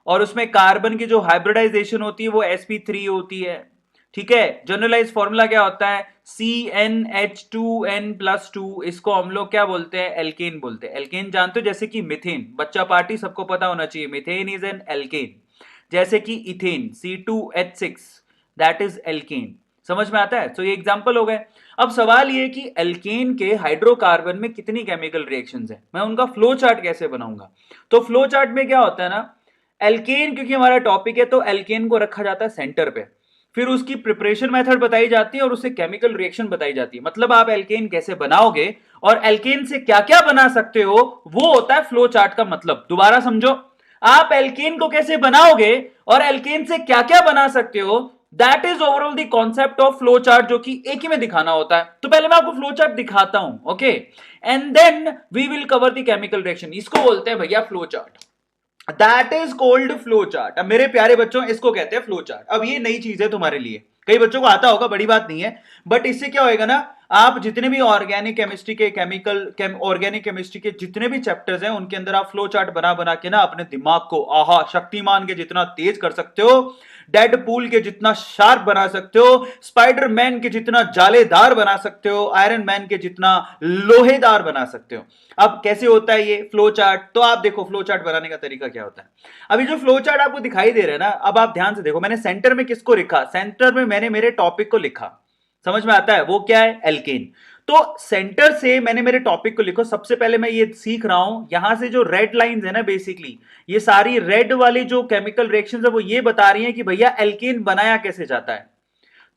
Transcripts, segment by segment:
और उसमें कार्बन की जो हाइब्रिडाइजेशन होती है वो sp3 होती है। ठीक है, जनरलाइज फॉर्मूला क्या होता है, CnH2n+2, इसको हम लोग क्या बोलते हैं, एल्केन बोलते हैं। एल्केन जानते हो, जैसे कि मिथेन, बच्चा पार्टी सबको पता होना चाहिए, मिथेन इज एन एल्केन। जैसे कि ethane C2H6, that is alkene. समझ में आता है? तो ये एग्जांपल हो गए। अब सवाल ये कि एल्केन के हाइड्रोकार्बन में कितनी केमिकल रिएक्शंस हैं, मैं उनका फ्लो चार्ट कैसे बनाऊंगा। तो फ्लो चार्ट में क्या होता है ना, एल्केन क्योंकि हमारा टॉपिक है तो एल्केन को रखा जाता है सेंटर पे, फिर उसकी प्रिपरेशन मेथड बताई जाती है और उससे केमिकल रिएक्शन बताई जाती है। मतलब आप एल्केन कैसे बनाओगे और एल्केन से क्या क्या बना सकते हो, वो होता है फ्लो चार्ट का मतलब। दोबारा समझो, आप एल्केन को कैसे बनाओगे और एल्केन से क्या क्या बना सकते हो, that is overall the concept of flow chart, जो कि एक ही में दिखाना होता है। तो पहले मैं आपको फ्लो चार्ट दिखाता हूं, okay, and then we will cover the chemical reaction. इसको बोलते हैं भैया flow chart, that is called flow chart. अब मेरे प्यारे बच्चों, इसको कहते हैं फ्लो चार्ट। अब ये नई चीज है तुम्हारे लिए, कई बच्चों को आता होगा, बड़ी बात नहीं है, बट इससे क्या होएगा ना, आप जितने भी ऑर्गेनिक केमिस्ट्री के ऑर्गेनिक केमिस्ट्री के जितने भी चैप्टर्स हैं उनके अंदर आप फ्लो चार्ट बना बना के ना अपने दिमाग को आहा शक्तिमान के जितना तेज कर सकते हो, डेड पूल के जितना शार्प बना सकते हो, स्पाइडर मैन के जितना जालेदार बना सकते हो, आयरन मैन के जितना लोहेदार बना सकते हो। अब कैसे होता है ये फ्लो चार्ट, तो आप देखो फ्लो चार्ट बनाने का तरीका क्या होता है। अभी जो फ्लो चार्ट आपको दिखाई दे रहा है ना, अब आप ध्यान से देखो, मैंने सेंटर में किसको लिखा, सेंटर में मैंने मेरे टॉपिक को लिखा। समझ में आता है, वो क्या है, एल्केन। तो सेंटर से मैंने मेरे टॉपिक को लिखो। सबसे पहले मैं ये सीख रहा हूं, यहां से जो रेड लाइंस है ना, बेसिकली ये सारी रेड वाली जो केमिकल रिएक्शंस है वो ये बता रही हैं कि भैया एल्केन बनाया कैसे जाता है।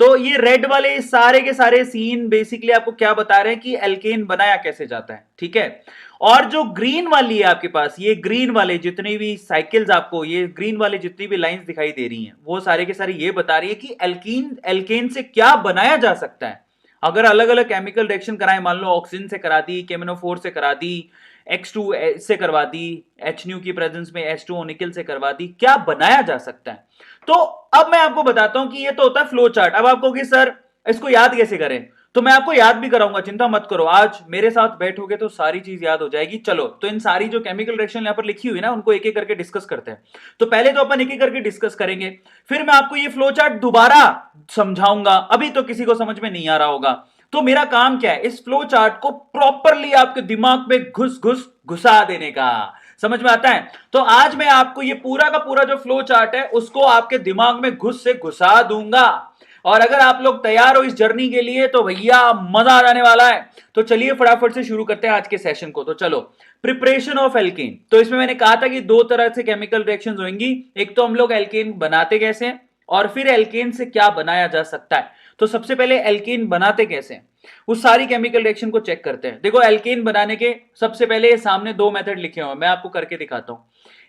तो ये रेड वाले सारे के सारे सीन बेसिकली आपको क्या बता रहे हैं कि एल्केन बनाया कैसे जाता है। ठीक है, और जो ग्रीन वाली है आपके पास, ये ग्रीन वाले जितनी भी साइकिल्स आपको, ये ग्रीन वाले जितनी भी लाइंस दिखाई दे रही हैं, वो सारे के सारे ये बता रही है कि एल्कीन एल्केन से क्या बनाया जा सकता है। अगर अलग अलग केमिकल रिएक्शन कराएं, मान लो ऑक्सीजन से करा दी, केमिनोफोर से करा दी, X2 से करवा दी, HNU की प्रेजेंस में H2O निकल से करवा दी, क्या बनाया जा सकता है। तो अब मैं आपको बताता हूं कि ये तो होता है फ्लो चार्ट। अब आपको कि सर इसको याद कैसे करें, तो मैं आपको याद भी कराऊंगा, चिंता मत करो, आज मेरे साथ बैठोगे तो सारी चीज याद हो जाएगी। चलो, तो इन सारी जो केमिकल रिएक्शन यहां पर लिखी हुई ना, उनको एक एक करके डिस्कस करते हैं। तो पहले तो अपन एक एक करके डिस्कस करेंगे, फिर मैं आपको ये फ्लो चार्ट दोबारा समझाऊंगा। अभी तो किसी को समझ में नहीं आ रहा होगा, तो मेरा काम क्या है, इस फ्लो चार्ट को प्रॉपरली आपके दिमाग में घुस घुस घुसा देने का। समझ में आता है? तो आज मैं आपको ये पूरा का पूरा जो फ्लो चार्ट है उसको आपके दिमाग में घुस से घुसा दूंगा। और अगर आप लोग तैयार हो इस जर्नी के लिए तो भैया मजा आ जाने वाला है। तो चलिए फटाफट से शुरू करते हैं आज के सेशन को। तो चलो, प्रिपरेशन ऑफ एल्केन। तो इसमें मैंने कहा था कि दो तरह से केमिकल रिएक्शंस होंगी, एक तो हम लोग एल्केन बनाते कैसे हैं और फिर एल्केन से क्या बनाया जा सकता है। तो सबसे पहले एल्केन बनाते कैसे हैं, उस सारी केमिकल रिएक्शन को चेक करते हैं। देखो, एल्केन बनाने के सबसे पहले सामने दो मेथड लिखे हुए हैं, मैं आपको करके दिखाता हूं।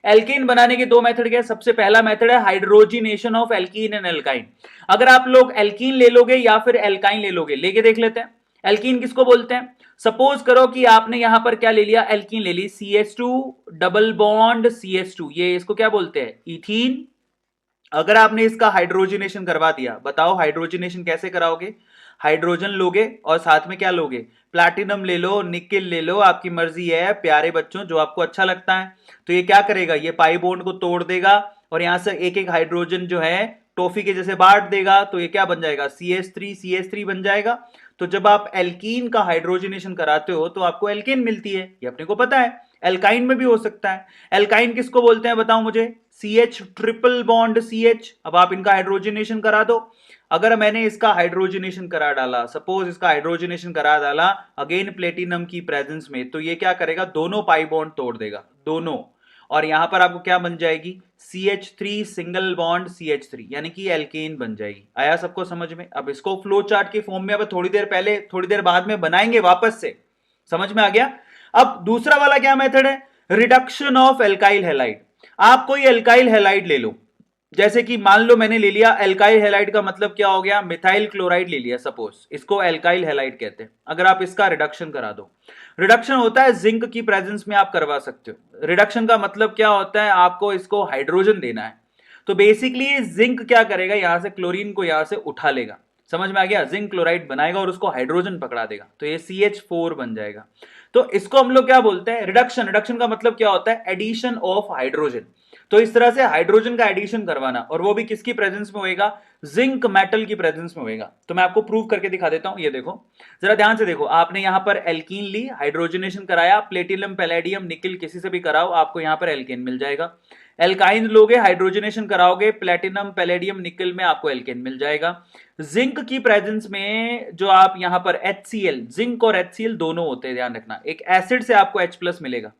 एल्केन बनाने के दो मेथड क्या, सबसे पहला मेथड है hydrogenation of alkene and alkyne. अगर आप लोग एल्कीन ले लोगे या फिर एल्काइन ले लोगे, लेके देख लेते हैं। एल्कीन किसको बोलते हैं, सपोज करो कि आपने यहां पर क्या ले लिया, एल्कीन ले ली, CH2 डबल बॉन्ड CH2, ये इसको क्या बोलते हैं, इथीन। अगर आपने इसका हाइड्रोजनेशन करवा दिया, बताओ हाइड्रोजनेशन कैसे कराओगे, हाइड्रोजन लोगे और साथ में क्या लोगे, प्लैटिनम ले लो, निकेल ले लो, आपकी मर्जी है प्यारे बच्चों, जो आपको अच्छा लगता है। तो ये क्या करेगा, ये पाई बॉन्ड को तोड़ देगा और यहां से एक एक हाइड्रोजन जो है टॉफी के जैसे बांट देगा, तो ये क्या बन जाएगा, CH3 बन जाएगा। तो जब आप एल्कीन का हाइड्रोजनेशन कराते हो तो आपको एल्केन मिलती है, ये अपने को पता है। एल्काइन में भी हो सकता है। एल्काइन किसको बोलते हैं बताओ मुझे, CH ट्रिपल बॉन्ड CH। अब आप इनका हाइड्रोजनेशन करा दो। अगर मैंने इसका हाइड्रोजनेशन करा डाला, सपोज इसका हाइड्रोजनेशन करा डाला अगेन प्लेटिनम की प्रेजेंस में, तो ये क्या करेगा, दोनों पाई बॉन्ड तोड़ देगा, दोनों। और यहां पर आपको क्या बन जाएगी, CH3 सिंगल बॉन्ड CH3, यानी कि एल्केन बन जाएगी। आया सबको समझ में? अब इसको फ्लो चार्ट के फॉर्म में अब थोड़ी देर पहले थोड़ी देर बाद में बनाएंगे वापस से, समझ में आ गया। अब दूसरा वाला क्या मेथड है, रिडक्शन ऑफ एल्काइल हैलाइड। आप कोई एल्काइल हैलाइड ले लो, जैसे कि मान लो मैंने ले लिया एल्काइल हैलाइड का मतलब क्या हो गया, मिथाइल क्लोराइड ले लिया सपोज, इसको एल्काइल हैलाइड कहते हैं। अगर आप इसका रिडक्शन करा दो, रिडक्शन होता है जिंक की प्रेजेंस में आप करवा सकते हो। रिडक्शन का मतलब क्या होता है, आपको इसको हाइड्रोजन देना है। तो बेसिकली जिंक क्या करेगा, यहां से क्लोरीन को यहां से उठा लेगा, समझ में आ गया, जिंक क्लोराइड बनाएगा और उसको हाइड्रोजन पकड़ा देगा, तो ये CH4 बन जाएगा। तो इसको हम लोग क्या बोलते हैं, रिडक्शन। रिडक्शन का मतलब क्या होता है, एडिशन ऑफ हाइड्रोजन। तो इस तरह से हाइड्रोजन का एडिशन करवाना, और वो भी किसकी प्रेजेंस में होएगा, जिंक मेटल की प्रेजेंस में होएगा। तो मैं आपको प्रूव करके दिखा देता हूं, ये देखो जरा ध्यान से देखो, आपने यहां पर एल्कीन ली, हाइड्रोजनेशन कराया, प्लेटिनम पैलेडियम निकिल किसी से भी कराओ, आपको यहां पर एल्केन मिल जाएगा। एल्काइन लोगे, हाइड्रोजनेशन कराओगे, प्लेटिनम पैलेडियम निकिल में आपको एल्केन मिल जाएगा। जिंक की प्रेजेंस में जो आप यहां पर HCl, जिंक और HCl दोनों होते हैं, ध्यान रखना, एक एसिड से आपको H+ मिलेगा,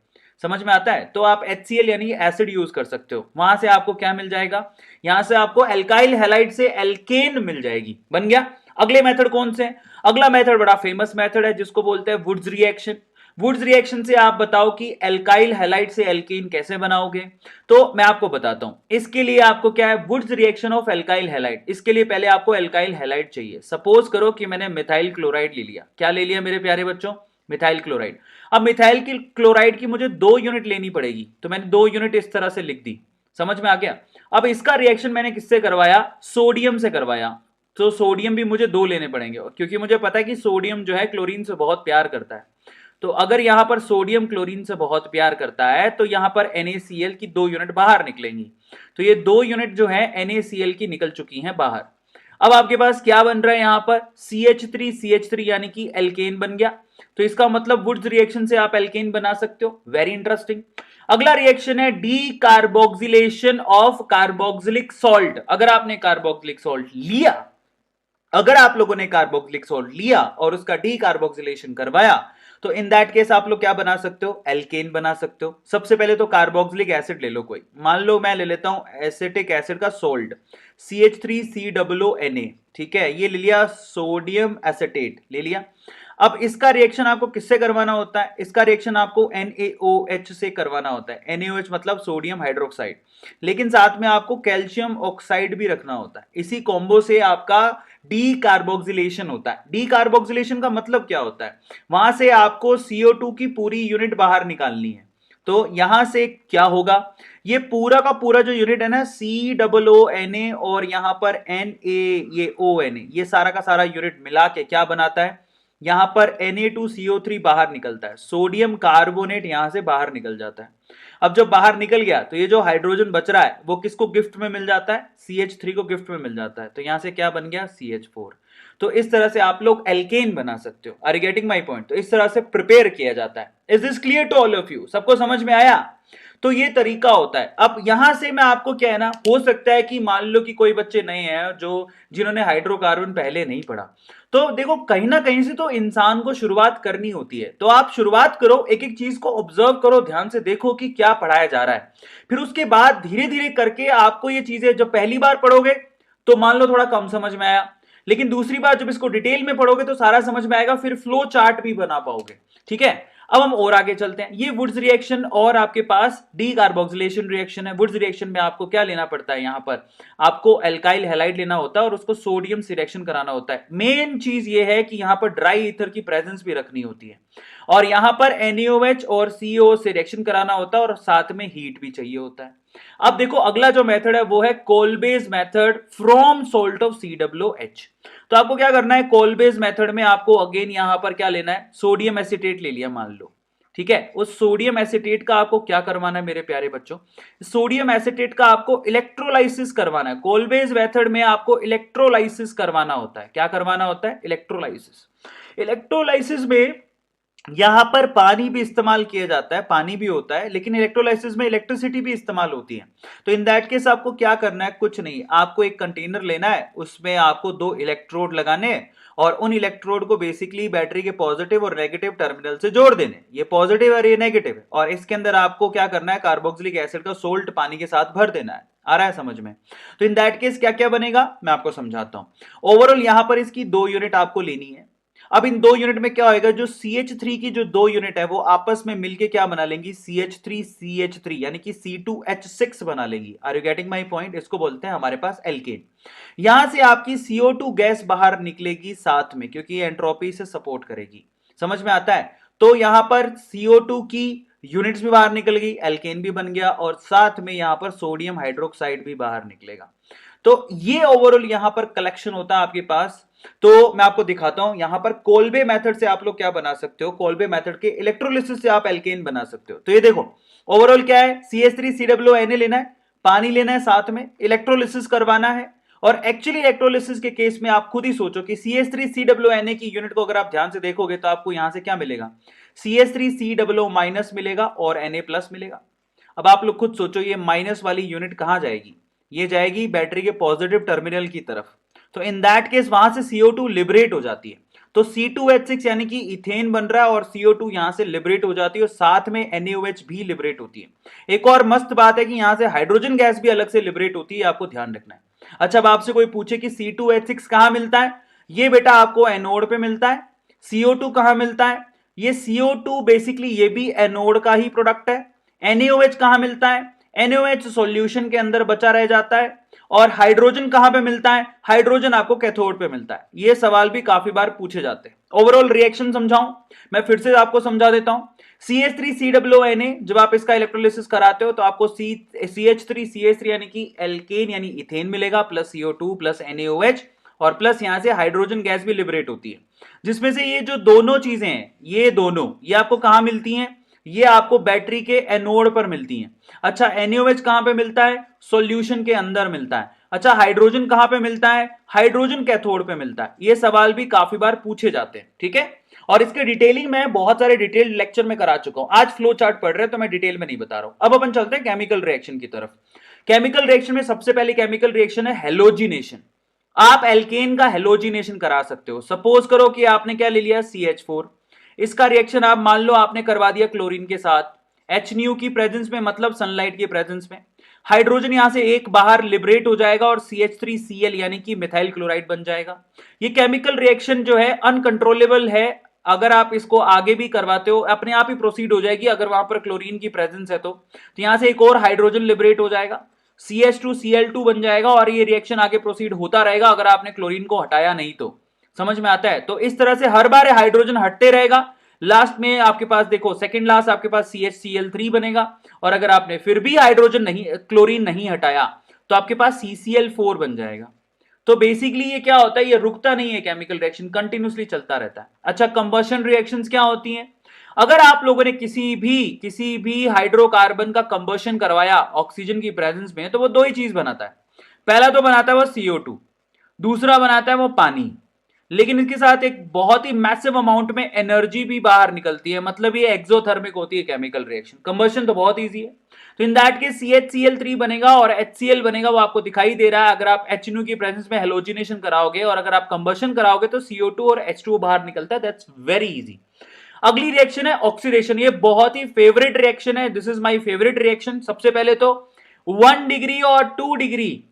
समझ में आता है। तो आप HCl यानी एसिड यूज कर सकते हो, वहां से आपको क्या मिल जाएगा, यहां से आपको एल्काइल हैलाइड से एल्केन मिल जाएगी, बन गया। अगले मेथड कौन से, अगला मेथड बड़ा फेमस मेथड है जिसको बोलते हैं वुड्स रिएक्शन। वुड्स रिएक्शन से आप बताओ कि एल्काइल हैलाइड से एल्केन कैसे बनाओगे। तो मैं आपको बताता हूं, इसके लिए आपको क्या है, Wurtz reaction of alkyl halide. इसके लिए पहले आपको एल्काइल हैलाइड चाहिए। सपोज करो कि मैंने मिथाइल क्लोराइड ले लिया, क्या ले लिया मेरे प्यारे बच्चों, मिथाइल क्लोराइड। अब मिथाइल की क्लोराइड की मुझे 2 यूनिट लेनी पड़ेगी, तो मैंने 2 यूनिट इस तरह से लिख दी, समझ में आ गया। अब इसका रिएक्शन मैंने किससे करवाया, सोडियम से करवाया। तो सोडियम भी मुझे 2 लेने पड़ेंगे, क्योंकि मुझे पता है कि सोडियम जो है क्लोरीन से बहुत प्यार करता है। तो अगर यहां पर सोडियम क्लोरीन से बहुत प्यार करता है तो यहां पर NaCl की 2 यूनिट बाहर निकलेंगी। तो ये 2 यूनिट जो है NaCl की निकल चुकी हैं बाहर। अब आपके पास क्या बन रहा है, यहां पर CH3 यानी कि एल्केन बन गया। तो इसका मतलब वुड्स रिएक्शन से आप एल्केन बना सकते हो, वेरी इंटरेस्टिंग। अगला रिएक्शन है डीकार्बोक्सिलेशन ऑफ कार्बोक्सिलिक सॉल्ट। अगर आपने कार्बोक्सिलिक सॉल्ट लिया, अगर आप लोगों ने कार्बोक्सिलिक सॉल्ट लिया और उसका डीकार्बोक्सिलेशन करवाया, तो इन दैट केस आप लोग क्या बना सकते हो, एल्केन बना सकते हो। सबसे पहले तो कार्बोक्सिलिक एसिड ले लो कोई, मान लो मैं ले लेता हूं एसिटिक एसिड का सोल्ट, CH3COONA, ठीक है, ये ले लिया, सोडियम एसिटेट ले लिया। अब इसका रिएक्शन आपको किससे करवाना होता है, इसका रिएक्शन आपको NaOH से करवाना होता है। NaOH मतलब सोडियम हाइड्रोक्साइड, लेकिन साथ में आपको कैल्शियम ऑक्साइड भी रखना होता है। इसी कॉम्बो से आपका डीकार्बोक्सिलेशन होता है। डीकार्बोक्सिलेशन का मतलब क्या होता है, वहां से आपको CO2 की पूरी यूनिट बाहर निकालनी है। तो यहां से क्या होगा, ये पूरा का पूरा जो यूनिट है ना, COONA और यहां पर Na, ये ONA, ये सारा का सारा यूनिट मिला के क्या बनाता है, यहां पर Na2CO3 बाहर निकलता है, सोडियम कार्बोनेट यहां से बाहर निकल जाता है। अब जब बाहर निकल गया तो ये जो हाइड्रोजन बच रहा है वो किसको गिफ्ट में मिल जाता है, CH3 को गिफ्ट में मिल जाता है। तो यहां से क्या बन गया, CH4। तो इस तरह से आप लोग एल्केन बना सकते हो। Are you getting my point. तो इस तरह से प्रिपेयर किया जाता है। Is this clear to all of you, सबको समझ में आया। तो ये तरीका होता है। अब यहां से मैं आपको क्या है ना, हो सकता है कि मान लो कि कोई बच्चे नए हैं जो जिन्होंने हाइड्रोकार्बन पहले नहीं पढ़ा, तो देखो कहीं ना कहीं से तो इंसान को शुरुआत करनी होती है। तो आप शुरुआत करो, एक एक चीज को ऑब्जर्व करो, ध्यान से देखो कि क्या पढ़ाया जा रहा है। फिर उसके बाद धीरे धीरे करके आपको ये चीजें, जब पहली बार पढ़ोगे तो मान लो थोड़ा कम समझ में आया, लेकिन दूसरी बार जब इसको डिटेल में पढ़ोगे तो सारा समझ में आएगा, फिर फ्लो चार्ट भी बना पाओगे। ठीक है, अब हम और आगे चलते हैं। ये वुड्स रिएक्शन और आपके पास डीकार्बोक्सिलेशन रिएक्शन है। वुड्स रिएक्शन में आपको क्या लेना पड़ता है, यहां पर आपको एल्काइल हैलाइड लेना होता है और उसको सोडियम से रिएक्शन कराना होता है। मेन चीज ये है कि यहां पर ड्राई ईथर की प्रेजेंस भी रखनी होती है, और यहां पर NaOH और CO से रिएक्शन कराना होता है, और साथ में हीट भी चाहिए होता है। अब देखो अगला जो मेथड है वो है Kolbe's method from salt of COOH। तो आपको क्या करना है, कोलबेज मेथड में आपको अगेन यहां पर क्या लेना है, सोडियम एसिटेट ले लिया मान लो, ठीक है। उस सोडियम एसिटेट का आपको क्या करवाना है मेरे प्यारे बच्चों, सोडियम एसिटेट का आपको इलेक्ट्रोलाइसिस करवाना है। कोलबेज मेथड में आपको इलेक्ट्रोलाइसिस करवाना होता है। क्या करवाना होता है, इलेक्ट्रोलाइसिस। इलेक्ट्रोलाइसिस में यहां पर पानी भी इस्तेमाल किया जाता है, पानी भी होता है, लेकिन इलेक्ट्रोलाइसिस में इलेक्ट्रिसिटी भी इस्तेमाल होती है। तो इन दैट केस आपको क्या करना है, कुछ नहीं, आपको एक कंटेनर लेना है, उसमें आपको 2 इलेक्ट्रोड लगाने हैं, और उन इलेक्ट्रोड को बेसिकली बैटरी के पॉजिटिव और नेगेटिव टर्मिनल से जोड़ देने। ये पॉजिटिव और ये नेगेटिव है, और इसके अंदर आपको क्या करना है, कार्बोक्सिलिक एसिड का सोल्ट पानी के साथ भर देना है। आ रहा है समझ में। तो इन दैट केस क्या क्या बनेगा मैं आपको समझाता हूं। ओवरऑल यहां पर इसकी 2 यूनिट आपको लेनी है। अब इन 2 यूनिट में क्या होएगा, जो CH3 की जो 2 यूनिट है वो आपस में मिलके क्या बना लेंगी, CH3CH3 यानी कि C2H6 बना लेंगी। Are you getting my point. इसको बोलते हैं हमारे पास एल्केन। यहां से आपकी CO2 गैस बाहर निकलेगी साथ में, क्योंकि ये एंट्रोपी से सपोर्ट करेगी। समझ में आता है। तो यहां पर CO2 की यूनिट्स भी बाहर निकल गई, एल्केन भी बन गया, और साथ में यहां पर सोडियम हाइड्रोक्साइड भी बाहर निकलेगा। तो ये ओवरऑल यहां पर कलेक्शन होता है आपके पास। तो मैं आपको दिखाता हूं, यहां पर कोल्बे मेथड से आप लोग क्या बना सकते हो, कोल्बे मेथड के इलेक्ट्रोलिसिस से आप एल्केन बना सकते हो। तो ये देखो ओवरऑल क्या है, CH3COONA लेना है, पानी लेना है, साथ में इलेक्ट्रोलिसिस करवाना है। और एक्चुअली इलेक्ट्रोलिसिस के केस में आप खुद ही सोचो कि CH3COO की यूनिट को अगर आप ध्यान से देखोगे तो आपको यहां से क्या मिलेगा, CH3COO माइनस मिलेगा और Na प्लस मिलेगा। अब आप लोग खुद सोचो ये माइनस वाली यूनिट कहां जाएगी, ये जाएगी बैटरी के पॉजिटिव टर्मिनल की तरफ। तो इन दैट केस वहां से CO2 लिबरेट हो जाती है, तो C2H6 यानी कि इथेन बन रहा है और CO2 यहां से लिबरेट हो जाती है और साथ में NaOH भी लिबरेट होती है। एक और मस्त बात है कि यहां से हाइड्रोजन गैस भी अलग से लिबरेट होती है, आपको ध्यान रखना है। अच्छा, अब आपसे कोई पूछे कि C2H6 कहां मिलता है, ये बेटा आपको एनोड पे मिलता है। CO2 कहां मिलता है, ये CO2 बेसिकली ये भी एनोड का ही प्रोडक्ट है। NaOH कहां मिलता है, NaOH सॉल्यूशन के अंदर बचा रह जाता है। और हाइड्रोजन कहां पे मिलता है, हाइड्रोजन आपको कैथोड पे मिलता है। ये सवाल भी काफी बार पूछे जाते हैं। ओवरऑल रिएक्शन समझाऊं, मैं फिर से आपको समझा देता हूं। CH3COONA जब आप इसका इलेक्ट्रोलिसिस कराते हो तो आपको CH3 यानी कि एल्केन यानी इथेन मिलेगा, प्लस CO2 प्लस NaOH और प्लस यहां से हाइड्रोजन गैस भी लिबरेट होती है, जिसमें से ये जो दोनों चीजें हैं, ये दोनों ये आपको कहां मिलती हैं, ये आपको बैटरी के एनोड पर मिलती हैं। अच्छा, NaOH कहां पे मिलता है, सॉल्यूशन के अंदर मिलता है। अच्छा, हाइड्रोजन कहां पे मिलता है, हाइड्रोजन कैथोड पे मिलता है। ये सवाल भी काफी बार पूछे जाते हैं, ठीक है। और इसके डिटेलिंग मैं बहुत सारे डिटेल लेक्चर में करा चुका हूं, आज फ्लो चार्ट पढ़ रहे हैं तो मैं डिटेल में नहीं बता रहा हूं। अब अपन चलते हैं केमिकल रिएक्शन की तरफ। केमिकल रिएक्शन में सबसे पहले केमिकल रिएक्शन है हेलोजिनेशन। आप एल्केन का हेलोजिनेशन करा सकते हो। सपोज करो कि आपने क्या ले लिया, CH4। इसका रिएक्शन आप मान लो आपने करवा दिया क्लोरीन के साथ, HNu की प्रेजेंस में, मतलब सनलाइट की प्रेजेंस में। हाइड्रोजन यहां से एक बाहर लिबरेट हो जाएगा और CH3Cl यानी कि मिथाइल क्लोराइड बन जाएगा। ये केमिकल रिएक्शन जो है अनकंट्रोलेबल है, अगर आप इसको आगे भी करवाते हो अपने आप ही प्रोसीड हो जाएगी। अगर वहां पर क्लोरीन की प्रेजेंस है तो यहां से एक और हाइड्रोजन लिबरेट हो जाएगा, CH2Cl2 बन जाएगा और ये रिएक्शन आगे प्रोसीड होता रहेगा अगर आपने क्लोरीन को हटाया नहीं तो। समझ में आता है? तो इस तरह से हर बार हाइड्रोजन हटते रहेगा। लास्ट में आपके पास देखो, सेकंड लास्ट आपके पास CHCl3 बनेगा और अगर आपने फिर भी हाइड्रोजन नहीं, क्लोरीन नहीं हटाया तो आपके पास CCl4 बन जाएगा। तो बेसिकली ये क्या होता है, ये रुकता नहीं है, केमिकल रिएक्शन कंटिन्यूसली चलता रहता है। अच्छा, कंबशन रिएक्शंस क्या होती हैं? अगर आप लोगों ने किसी भी हाइड्रोकार्बन का कंबशन करवाया ऑक्सीजन की प्रेजेंस में तो वो दो ही चीज बनाता है। पहला तो बनाता है वो CO2, दूसरा बनाता है वो पानी। लेकिन इसके साथ एक बहुत ही मैसिव अमाउंट में एनर्जी भी बाहर निकलती है, मतलब ये एक्सोथर्मिक होती है केमिकल रिएक्शन। कंबशन तो बहुत इजी है। तो इन दैट केस CHCl3 बनेगा और HCl बनेगा, वो आपको दिखाई दे रहा है। अगर आप HNO की प्रेजेंस में हेलोजिनेशन कराओगे और अगर आप कंबशन कराओगे तो CO2 और H2O बाहर निकलता है। That's very easy. अगली रिएक्शन है ऑक्सीडेशन। ये बहुत ही फेवरेट रिएक्शन है, this is my favourite reaction. सबसे पहले तो 1 डिग्री और 2 डिग्री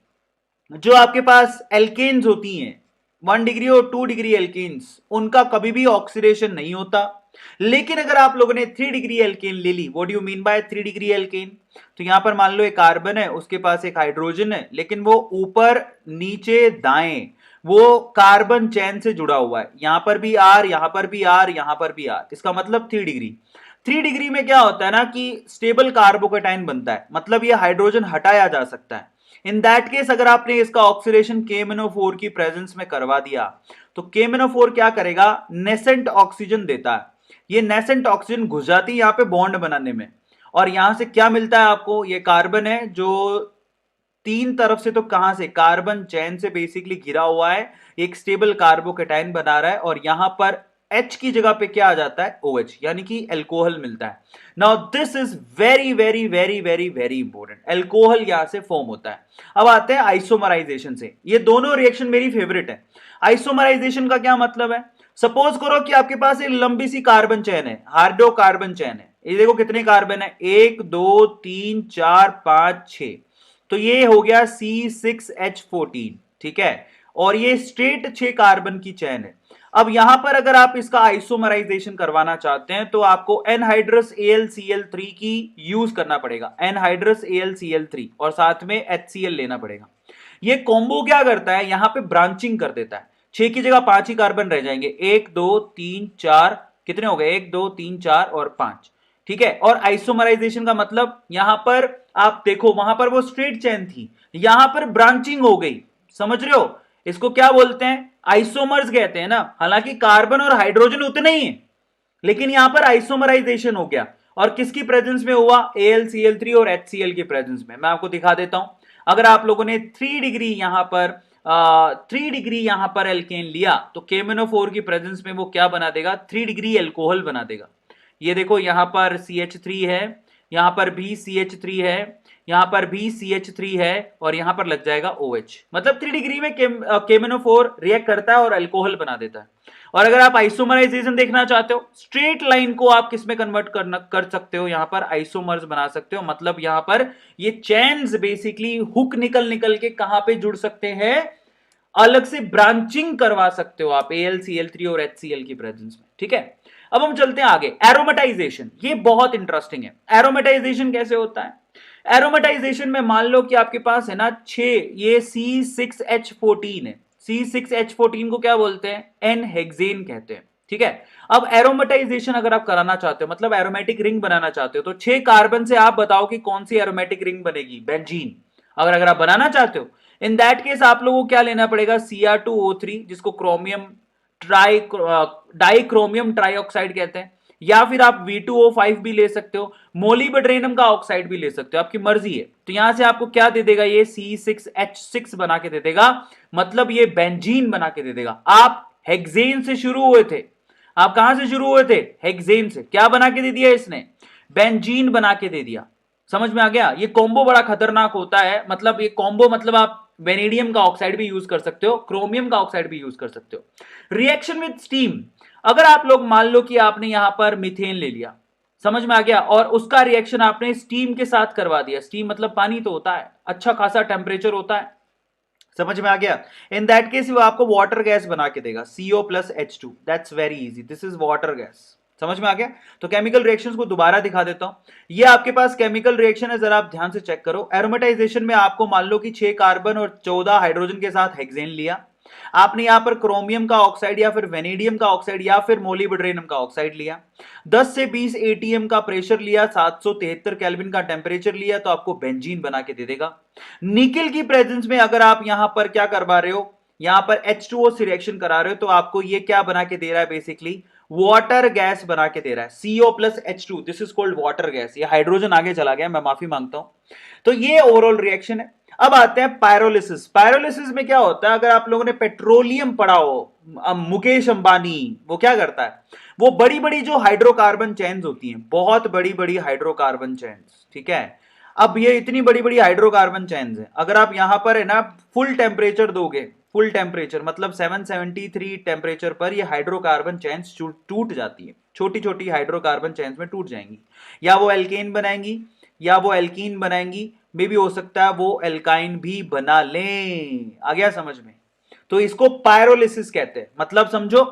जो आपके पास एल्केन्स होती हैं, 1 डिग्री और 2 डिग्री एल्केन्स, उनका कभी भी ऑक्सीडेशन नहीं होता। लेकिन अगर आप लोगों ने 3 डिग्री एल्केन ले ली, what do you mean by 3 degree alkane? तो यहां पर मान लो एक कार्बन है, उसके पास एक हाइड्रोजन है, लेकिन वो ऊपर नीचे दाएं वो कार्बन चैन से जुड़ा हुआ है। यहां पर भी R, यहां पर भी R, यहां पर भी R, इसका मतलब 3 डिग्री। 3 डिग्री में क्या होता है ना कि स्टेबल कार्बोकेटाइन बनता है, मतलब ये हाइड्रोजन हटाया जा सकता है। इन दैट केस अगर आपने इसका ऑक्सीडेशन KMnO4 की प्रेजेंस में करवा दिया तो KMnO4 क्या करेगा, नेसेंट ऑक्सीजन देता है। ये नेसेंट ऑक्सीजन घुस जाती है यहां पे बॉन्ड बनाने में, और यहां से क्या मिलता है आपको, ये कार्बन है जो तीन तरफ से, तो कहां से, कार्बन चैन से बेसिकली घिरा हुआ है, एक स्टेबल कार्बोकेटाइन बना रहा है। और यहां पर H की जगह पे क्या आ जाता है, OH, यानी कि एल्कोहल मिलता है। Now this is very very very very very important, alcohol यहां से फॉर्म होता है। अब आते हैं आइसोमराइजेशन से। ये दोनों रिएक्शन मेरी फेवरेट है। आइसोमराइजेशन का क्या मतलब है? सपोज करो कि आपके पास एक लंबी सी कार्बन चेन है, हाइड्रोकार्बन चेन है। ये देखो कितने कार्बन है, 1 2 3 4 5 6, तो ये हो गया C6H14, ठीक है। और ये स्ट्रेट 6 कार्बन की चेन है। अब यहां पर अगर आप इसका आइसोमराइजेशन करवाना चाहते हैं तो आपको एनहाइड्रस AlCl3 की यूज करना पड़ेगा, एनहाइड्रस AlCl3, और साथ में HCl लेना पड़ेगा। ये कॉम्बो क्या करता है, यहां पे ब्रांचिंग कर देता है। 6 की जगह 5 ही कार्बन रह जाएंगे, 1 2 3 4, कितने हो गए, 1 2 3 4 और 5, ठीक है। और आइसोमराइजेशन का मतलब यहां पर आप देखो, वहां पर वो स्ट्रेट चेन थी, यहां पर ब्रांचिंग हो गई। समझ रहे हो? इसको क्या बोलते हैं, आइसोमर्स कहते हैं ना। हालांकि कार्बन और हाइड्रोजन उतने ही हैं, लेकिन यहां पर आइसोमराइजेशन हो गया। और किसकी प्रेजेंस में हुआ, AlCl3 और HCl की प्रेजेंस में। मैं आपको दिखा देता हूं, अगर आप लोगों ने 3 डिग्री यहां पर 3 डिग्री यहां पर एल्केन लिया तो KMnO4 की प्रेजेंस में वो क्या बना देगा, 3 डिग्री एल्कोहल बना देगा। ये देखो यहां पर CH3 है, यहां पर भी CH3 है, यहां पर भी CH3 है और यहां पर लग जाएगा OH। मतलब 3 डिग्री में KMnO4 रिएक्ट करता है और अल्कोहल बना देता है। और अगर आप आइसोमराइजेशन देखना चाहते हो, स्ट्रेट लाइन को आप किस में कन्वर्ट कर सकते हो, यहां पर आइसोमर्स बना सकते हो। मतलब यहां पर ये चेन्स बेसिकली हुक निकल निकल के कहां पे जुड़ सकते हैं, अलग से ब्रांचिंग करवा सकते हो आप AlCl3 और HCl की प्रेजेंस में। ठीक है, अब हम चलते हैं आगे। एरोमेटाइजेशन, ये बहुत इंटरेस्टिंग है। एरोमेटाइजेशन कैसे होता है, एरोमेटाइजेशन में मान लो कि आपके पास है ना 6, ये C6H14 है। C6H14 को क्या बोलते हैं, एन हेक्सेन कहते हैं। ठीक है, अब एरोमेटाइजेशन अगर आप कराना चाहते हो, मतलब एरोमेटिक रिंग बनाना चाहते हो, तो 6 कार्बन से आप बताओ कि कौन सी एरोमेटिक रिंग बनेगी, बेंजीन। अगर आप बनाना चाहते हो, इन दैट केस आप लोगों को क्या लेना पड़ेगा, Cr2O3, जिसको क्रोमियम डाइक्रोमियम ट्राइऑक्साइड कहते हैं, या फिर आप V2O5 भी ले सकते हो, मोलिब्डेनम का ऑक्साइड भी ले सकते हो, आपकी मर्जी है। तो यहां से आपको क्या दे देगा, ये C6H6 बना के दे देगा, मतलब ये बेंजीन बना के दे देगा। आप हेक्सेन से शुरू हुए थे, आप कहां से शुरू हुए थे, हेक्सेन से, क्या बना के दे दिया इसने, बेंजीन बना के दे दिया। समझ में आ गया, ये कॉम्बो बड़ा खतरनाक होता है। मतलब ये कॉम्बो, मतलब आप वेनेडियम का ऑक्साइड भी यूज कर सकते हो, क्रोमियम का ऑक्साइड भी यूज कर सकते हो। रिएक्शन विद स्टीम, अगर आप लोग मान लो कि आपने यहां पर मीथेन ले लिया, समझ में आ गया, और उसका रिएक्शन आपने स्टीम के साथ करवा दिया। स्टीम मतलब पानी तो होता है, अच्छा खासा टेम्परेचर होता है, समझ में आ गया। इन दैट केस वो आपको वाटर गैस बना के देगा, CO+H2। That's very easy, this is water gas. समझ में आ गया। तो केमिकल रिएक्शंस को दोबारा दिखा देता हूं। ये आपके पास केमिकल रिएक्शन है, जरा आप ध्यान से चेक करो। एरोमेटाइजेशन में आपको मान लो कि 6 कार्बन और 14 हाइड्रोजन के साथ हेक्सेन लिया, आपने यहां पर क्रोमियम का ऑक्साइड या फिर वेनेडियम का ऑक्साइड या फिर मोलिब्डेनम का ऑक्साइड लिया, 10 से 20 ATM का प्रेशर लिया, 773 केल्विन का टेम्परेचर लिया, तो आपको बेंजीन बना के दे देगा। निकेल की प्रेजेंस में अगर आप यहां पर क्या करवा रहे हो, यहां पर H2O से रिएक्शन करा रहे हो, तो आपको ये क्या बना के दे रहा है, बेसिकली वाटर गैस बना के दे रहा है, CO+H2। This is called water gas. ये हाइड्रोजन आगे चला गया, मैं माफी मांगता हूं। तो ये ओवरऑल रिएक्शन है। अब आते हैं पायरोलिसिस। पायरोलिसिस में क्या होता है, अगर आप लोगों ने पेट्रोलियम पढ़ा हो, मुकेश अंबानी वो क्या करता है, वो बड़ी बड़ी जो हाइड्रोकार्बन चेन्स होती हैं, बहुत बड़ी बड़ी हाइड्रोकार्बन चेन्स, ठीक है। अब ये इतनी बड़ी बड़ी हाइड्रोकार्बन चेन्स है, अगर आप यहां पर है ना फुल टेम्परेचर दोगे, फुल टेम्परेचर मतलब 773 टेम्परेचर पर ये हाइड्रोकार्बन चेन्स टूट जाती है, छोटी छोटी हाइड्रोकार्बन चेन्स में टूट जाएंगी, या वो एल्केन बनाएंगी या वो एल्कीन बनाएंगी, मे भी हो सकता है वो एल्काइन भी बना लें। आ गया समझ में। तो इसको पायरोलिसिस कहते हैं। मतलब समझो,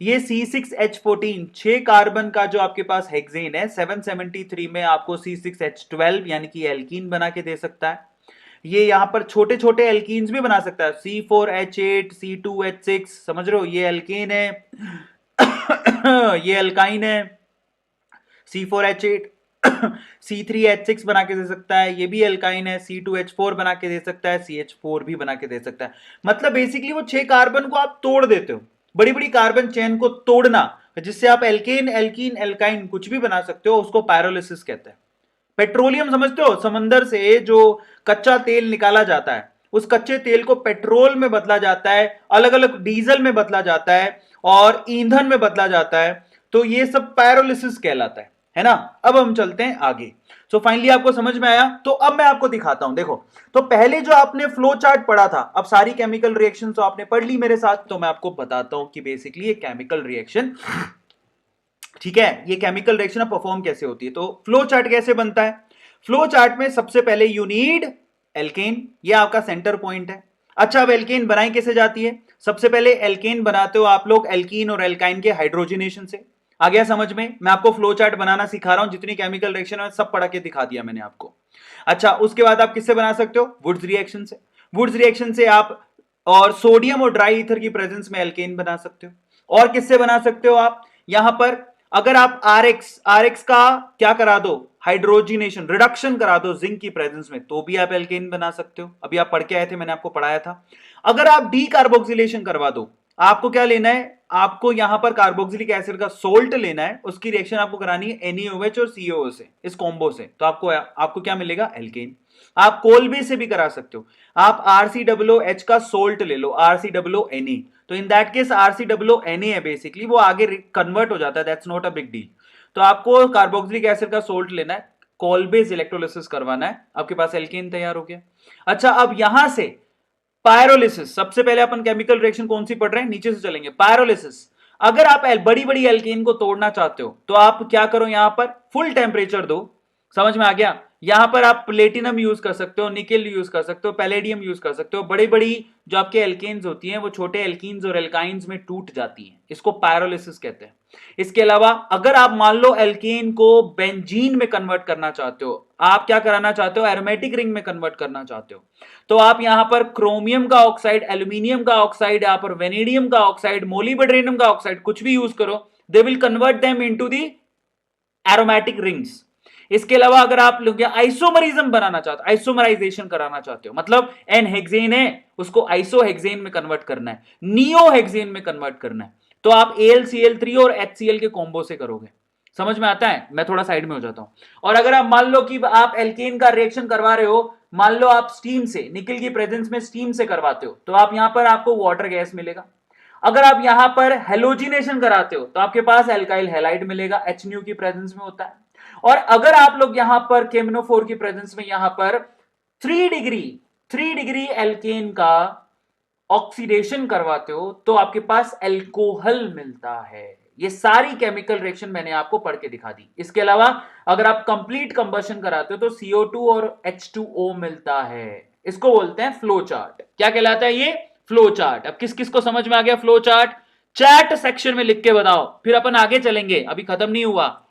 ये C6H14 6 कार्बन का जो आपके पास हेक्सेन है, 773 में आपको C6H12 यानी कि एल्कीन बना के दे सकता है। ये यहां पर छोटे छोटे एल्कीन्स भी बना सकता है, C4H8 C2H6, समझ रहे हो, ये एल्केन है ये एल्काइन है, C4H8 C3H6 बना के दे सकता है, ये भी एल्काइन है, C2H4 बना के दे सकता है, CH4 भी बना के दे सकता है। मतलब बेसिकली वो 6 कार्बन को आप तोड़ देते हो, बड़ी बड़ी कार्बन चेन को तोड़ना, जिससे आप एल्केन एल्कीन एल्काइन कुछ भी बना सकते हो, उसको पायरोलिसिस कहते हैं। पेट्रोलियम समझते हो, समंदर से जो कच्चा तेल निकाला जाता है, उस कच्चे तेल को पेट्रोल में बदला जाता है, अलग अलग डीजल में बदला जाता है और ईंधन में बदला जाता है, तो ये सब पायरोलिसिस कहलाता है ना। अब हम चलते हैं आगे। सो फाइनली आपको समझ में आया। तो अब मैं आपको दिखाता हूं, देखो। तो पहले जो आपने फ्लो चार्ट पढ़ा था, अब सारी केमिकल रिएक्शन तो आपने पढ़ ली मेरे साथ, तो मैं आपको बताता हूं कि बेसिकली ये केमिकल रिएक्शन, ठीक है, ये केमिकल रिएक्शन परफॉर्म कैसे होती है। तो फ्लो चार्ट कैसे बनता है, फ्लो चार्ट में सबसे पहले यू नीड एल्केन, ये आपका सेंटर पॉइंट है। अच्छा, अब एल्केन बनाई कैसे जाती है, सबसे पहले एल्केन बनाते हो आप लोग एल्कीन और एल्काइन के हाइड्रोजनेशन से। आ गया समझ में, मैं आपको फ्लो चार्ट बनाना सिखा रहा हूं, जितनी केमिकल रिएक्शन है सब पढ़ा के दिखा दिया मैंने आपको। अच्छा, उसके बाद आप किससे बना सकते हो, वुड्स रिएक्शन से। वुड्स रिएक्शन से आप और सोडियम और ड्राई ईथर की प्रेजेंस में एल्केन बना सकते हो। और किससे बना सकते हो आप, यहां पर अगर आप आरएक्स का क्या करा दो, हाइड्रोजिनेशन रिडक्शन करा दो जिंक की प्रेजेंस में, तो भी आप एल्केन बना सकते हो। अभी आप पढ़ के आए थे, मैंने आपको पढ़ाया था। अगर आप डी कार्बोक्सिलेशन करवा दो आपको क्या लेना है, आपको यहां पर कार्बोक्सिलिक एसिड का सोल्ट लेना है, उसकी रिएक्शन आपको करानी है NaOH और COO से, इस कॉम्बो से, तो आपको क्या मिलेगा, एल्केन। आप कोलबे से भी करा सकते हो, आप RCOOH का सोल्ट ले लो, RCOONA, तो इन दैट केस RCOONA है बेसिकली, वो आगे कन्वर्ट हो जाता है, that's not a big deal. तो आपको कार्बोक्सिलिक एसिड का सोल्ट लेना है, कोलबेज इलेक्ट्रोलिसिस करवाना है, आपके पास एल्केन तैयार हो गया। अच्छा, अब यहां से पायरोलिसिस, सबसे पहले अपन केमिकल रिएक्शन कौन सी पढ़ रहे हैं, नीचे से चलेंगे, पायरोलिसिस। अगर आप बड़ी बड़ी एल्केन को तोड़ना चाहते हो तो आप क्या करो, यहां पर फुल टेम्परेचर दो, समझ में आ गया। यहां पर आप प्लेटिनम यूज कर सकते हो, निकेल यूज कर सकते हो, पैलेडियम यूज कर सकते हो, बड़ी बड़ी जो आपके एल्केन्स होती हैं वो छोटे एल्कीन्स और एल्काइंस में टूट जाती हैं, इसको पायरोलिसिस कहते हैं। इसके अलावा अगर आप मान लो एल्केन को बेंजीन में कन्वर्ट करना चाहते हो, आप क्या कराना चाहते हो, एरोमेटिक रिंग में कन्वर्ट करना चाहते हो, तो आप यहां पर क्रोमियम का ऑक्साइड, एल्यूमिनियम का ऑक्साइड, यहां पर वेनेडियम का ऑक्साइड, मोलिब्डेनम का ऑक्साइड, कुछ भी यूज करो, they will convert them into the aromatic rings. इसके अलावा अगर आप लोग आइसोमरिज्म बनाना चाहते हो, आइसोमराइजेशन कराना चाहते हो, मतलब एन हेक्सेन है उसको आइसोहेक्सेन में कन्वर्ट करना है, नियोहेक्सेन में कन्वर्ट करना है, तो आप AlCl3 और HCl के कॉम्बो से करोगे। समझ में आता है, मैं थोड़ा साइड में हो जाता हूं। और अगर आप मान लो कि आप एल्केन का रिएक्शन करवा रहे हो, मान लो आप स्टीम से, निकल की प्रेजेंस में स्टीम से करवाते हो, तो आप यहां पर आपको वाटर गैस मिलेगा। अगर आप यहां पर हेलोजिनेशन कराते हो तो आपके पास एल्काइल हैलाइड मिलेगा, HNU की प्रेजेंस में होता है। और अगर आप लोग यहां पर केमिनोफोर की प्रेजेंस में यहां पर 3 डिग्री एल्केन का ऑक्सीडेशन करवाते हो तो आपके पास एल्कोहल मिलता है। ये सारी केमिकल रिएक्शन मैंने आपको पढ़ के दिखा दी। इसके अलावा अगर आप कंप्लीट कंबशन कराते हो तो CO2 और H2O मिलता है। इसको बोलते हैं फ्लो चार्ट। क्या कहलाता है ये, फ्लो चार्ट। अब किस किस को समझ में आ गया फ्लो चार्ट, चैट सेक्शन में लिख के बताओ, फिर अपन आगे चलेंगे, अभी खत्म नहीं हुआ।